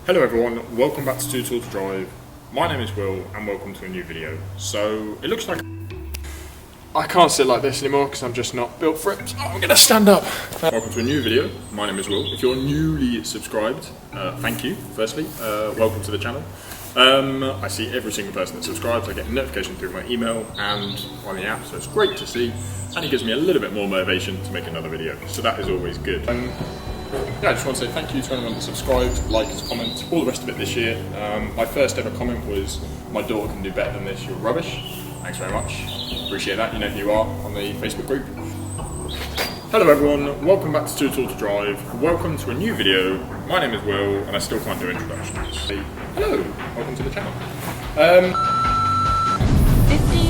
Hello everyone, welcome back to Too Tall to Drive. My name is Will and welcome to a new video. So it looks like I can't sit like this anymore because I'm just not built for it. So I'm going to stand up. Welcome to a new video. My name is Will. If you're newly subscribed, thank you firstly. Welcome to the channel. I see every single person that subscribes. I get a notification through my email and on the app, so it's great to see, and it gives me a little bit more motivation to make another video, so that is always good. Yeah, I just want to say thank you to anyone that subscribed, liked, commented, all the rest of it this year. My first ever comment was, "My daughter can do better than this, you're rubbish." Thanks very much, appreciate that, you know who you are on the Facebook group. Hello everyone, welcome back to Too Tall to Drive, welcome to a new video. My name is Will and I still can't do introductions. Hello, welcome to the channel. 50